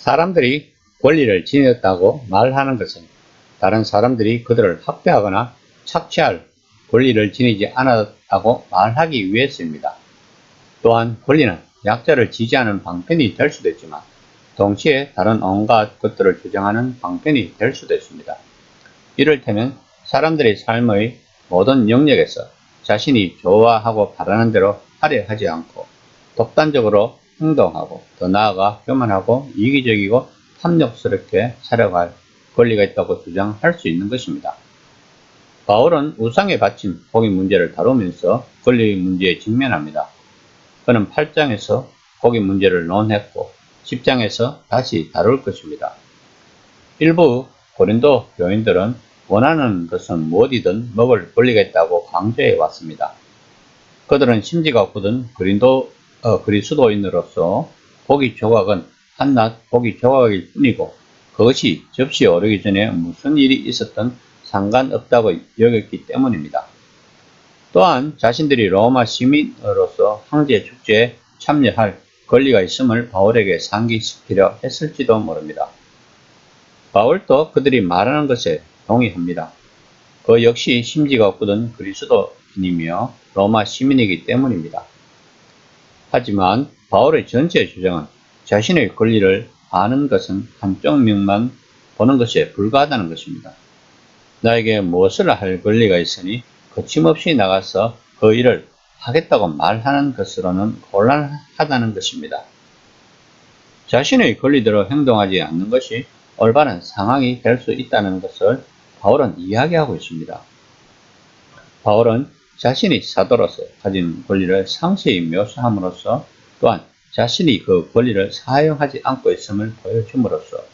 사람들이 권리를 지녔다고 말하는 것은 다른 사람들이 그들을 학대하거나 착취할 권리를 지니지 않았다고 말하기 위해서입니다. 또한 권리는 약자를 지지하는 방편이 될 수도 있지만 동시에 다른 온갖 것들을 주장하는 방편이 될 수도 있습니다. 이를테면 사람들의 삶의 모든 영역에서 자신이 좋아하고 바라는 대로 하려 하지 않고 독단적으로 행동하고 더 나아가 교만하고 이기적이고 탐욕스럽게 살아갈 권리가 있다고 주장할 수 있는 것입니다. 바울은 우상에 바친 복의 문제를 다루면서 권리의 문제에 직면합니다. 그는 8장에서 복의 문제를 논했고 10장에서 다시 다룰 것입니다. 일부 고린도 교인들은 원하는 것은 무엇이든 먹을 권리가 있다고 강조해 왔습니다. 그들은 심지가 굳은 그리스도인으로서 고기 조각은 한낱 고기 조각일 뿐이고 그것이 접시에 오르기 전에 무슨 일이 있었든 상관없다고 여겼기 때문입니다. 또한 자신들이 로마 시민으로서 황제 축제에 참여할 권리가 있음을 바울에게 상기시키려 했을지도 모릅니다. 바울도 그들이 말하는 것에 동의합니다. 그 역시 심지가 굳은 그리스도인이며 로마 시민이기 때문입니다. 하지만 바울의 전체 주장은 자신의 권리를 아는 것은 한쪽 면만 보는 것에 불과하다는 것입니다. 나에게 무엇을 할 권리가 있으니 거침없이 나가서 그 일을 하겠다고 말하는 것으로는 곤란하다는 것입니다. 자신의 권리대로 행동하지 않는 것이 올바른 상황이 될 수 있다는 것을 바울은 이야기하고 있습니다. 바울은 자신이 사도로서 가진 권리를 상세히 묘사함으로써 또한 자신이 그 권리를 사용하지 않고 있음을 보여줌으로써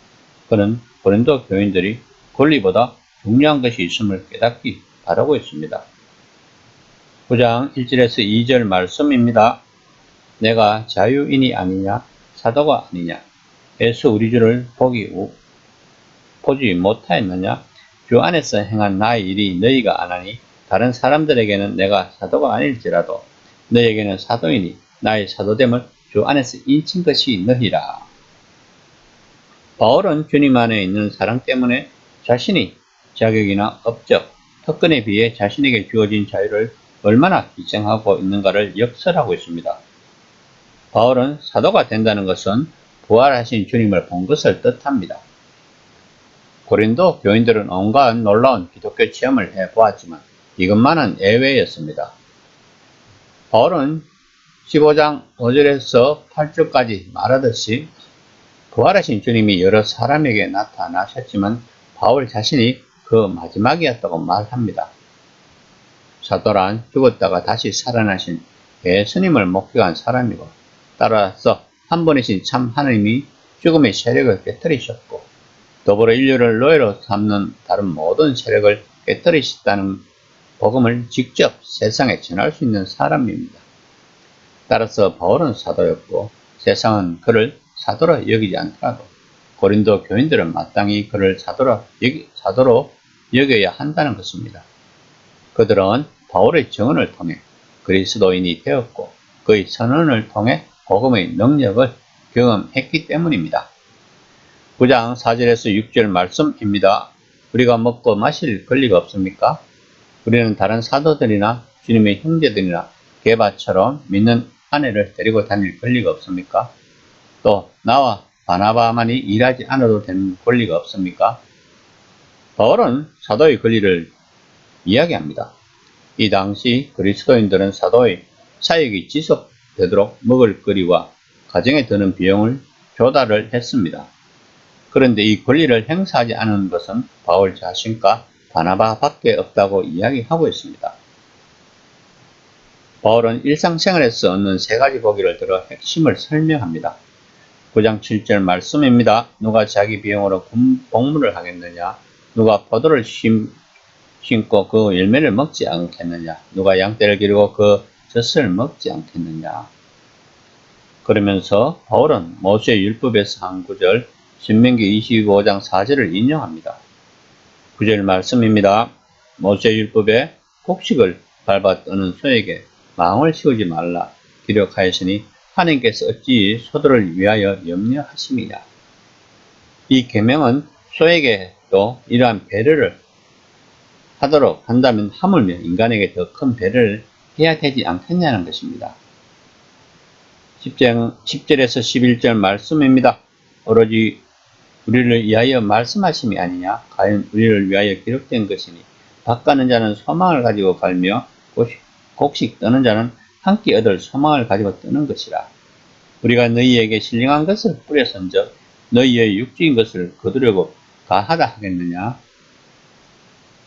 그는 고린도 교인들이 권리보다 중요한 것이 있음을 깨닫기 바라고 있습니다. 9장 1절에서 2절 말씀입니다. 내가 자유인이 아니냐 사도가 아니냐 예수 우리 주를 보지 못하였느냐 주 안에서 행한 나의 일이 너희가 아나니 다른 사람들에게는 내가 사도가 아닐지라도 너희에게는 사도이니 나의 사도됨을 주 안에서 인친 것이 너희라. 바울은 주님 안에 있는 사랑 때문에 자신이 자격이나 업적, 특권에 비해 자신에게 주어진 자유를 얼마나 희생하고 있는가를 역설하고 있습니다. 바울은 사도가 된다는 것은 부활하신 주님을 본 것을 뜻합니다. 고린도 교인들은 온갖 놀라운 기독교 체험을 해보았지만 이것만은 예외였습니다. 바울은 15장 5절에서 8절까지 말하듯이 부활하신 주님이 여러 사람에게 나타나셨지만 바울 자신이 그 마지막이었다고 말합니다. 사도란 죽었다가 다시 살아나신 예수님을 목격한 사람이고 따라서 한 분이신 참 하나님이 죽음의 세력을 깨뜨리셨고 더불어 인류를 노예로 삼는 다른 모든 세력을 깨뜨리셨다는 복음을 직접 세상에 전할 수 있는 사람입니다. 따라서 바울은 사도였고 세상은 그를 사도로 여기지 않더라도 고린도 교인들은 마땅히 그를 사도로 여겨야 한다는 것입니다. 그들은 바울의 증언을 통해 그리스도인이 되었고 그의 선언을 통해 복음의 능력을 경험했기 때문입니다. 9장 4절에서 6절 말씀입니다. 우리가 먹고 마실 권리가 없습니까? 우리는 다른 사도들이나 주님의 형제들이나 게바처럼 믿는 아내를 데리고 다닐 권리가 없습니까? 또 나와 바나바만이 일하지 않아도 되는 권리가 없습니까? 바울은 사도의 권리를 이야기합니다. 이 당시 그리스도인들은 사도의 사역이 지속되도록 먹을거리와 가정에 드는 비용을 조달을 했습니다. 그런데 이 권리를 행사하지 않은 것은 바울 자신과 바나바밖에 없다고 이야기하고 있습니다. 바울은 일상생활에서 얻는 세 가지 보기를 들어 핵심을 설명합니다. 9장 7절 말씀입니다. 누가 자기 비용으로 곡물을 하겠느냐? 누가 포도를 심고 그 열매를 먹지 않겠느냐? 누가 양떼를 기르고 그 젖을 먹지 않겠느냐? 그러면서 바울은 모세의 율법에서 한 구절 신명기 25장 4절을 인용합니다. 9절 말씀입니다. 모세의 율법에 곡식을 밟아 떠는 소에게 망을 씌우지 말라 기록하였으니 하나님께서 어찌 소들을 위하여 염려하심이냐. 이 계명은 소에게도 이러한 배려를 하도록 한다면 하물며 인간에게 더 큰 배려를 해야 되지 않겠냐는 것입니다. 10절에서 11절 말씀입니다. 오로지 우리를 위하여 말씀하심이 아니냐? 과연 우리를 위하여 기록된 것이니 밭가는 자는 소망을 가지고 갈며 곡식 떠는 자는 한 끼 얻을 소망을 가지고 뜨는 것이라. 우리가 너희에게 신령한 것을 뿌려선적 너희의 육적인 것을 거두려고 가하다 하겠느냐?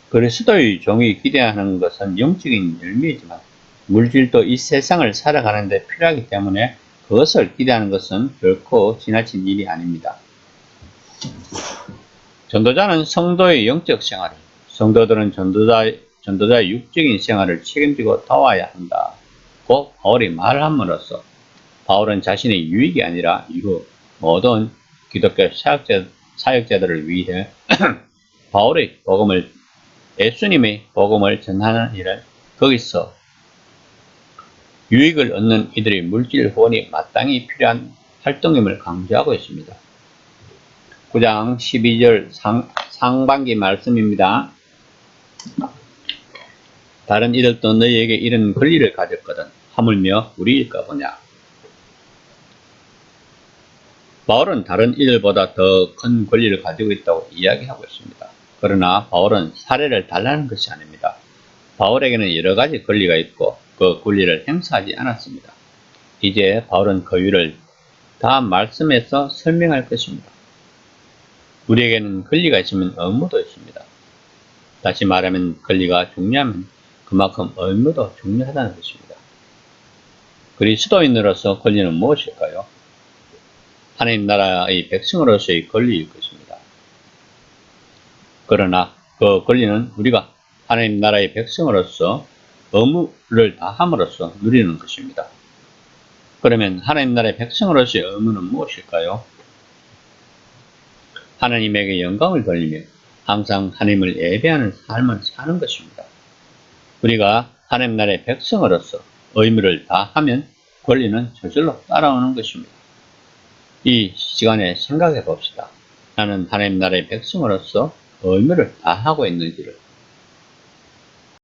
그리스도의 종이 기대하는 것은 영적인 열매이지만 물질도 이 세상을 살아가는데 필요하기 때문에 그것을 기대하는 것은 결코 지나친 일이 아닙니다. 전도자는 성도의 영적 생활을, 성도들은 전도자의 육적인 생활을 책임지고 도와야 한다고 바울이 말함으로써 바울은 자신의 유익이 아니라 이후 모든 기독교 사역자들을 위해 바울의 복음을, 예수님의 복음을 전하는 일은 거기서 유익을 얻는 이들의 물질 후원이 마땅히 필요한 활동임을 강조하고 있습니다. 9장 12절 상반기 말씀입니다. 다른 이들도 너희에게 이런 권리를 가졌거든 하물며 우리일까 보냐. 바울은 다른 이들보다 더 큰 권리를 가지고 있다고 이야기하고 있습니다. 그러나 바울은 사례를 달라는 것이 아닙니다. 바울에게는 여러 가지 권리가 있고 그 권리를 행사하지 않았습니다. 이제 바울은 그 이유를 다음 말씀에서 설명할 것입니다. 우리에게는 권리가 있으면 의무도 있습니다. 다시 말하면 권리가 중요하면 그만큼 의무도 중요하다는 것입니다. 그리스도인으로서 권리는 무엇일까요? 하나님 나라의 백성으로서의 권리일 것입니다. 그러나 그 권리는 우리가 하나님 나라의 백성으로서 의무를 다함으로써 누리는 것입니다. 그러면 하나님 나라의 백성으로서의 의무는 무엇일까요? 하나님에게 영광을 돌리며 항상 하나님을 예배하는 삶을 사는 것입니다. 우리가 하나님 나라의 백성으로서 의무를 다하면 권리는 저절로 따라오는 것입니다. 이 시간에 생각해 봅시다. 나는 하나님 나라의 백성으로서 의무를 다하고 있는지를.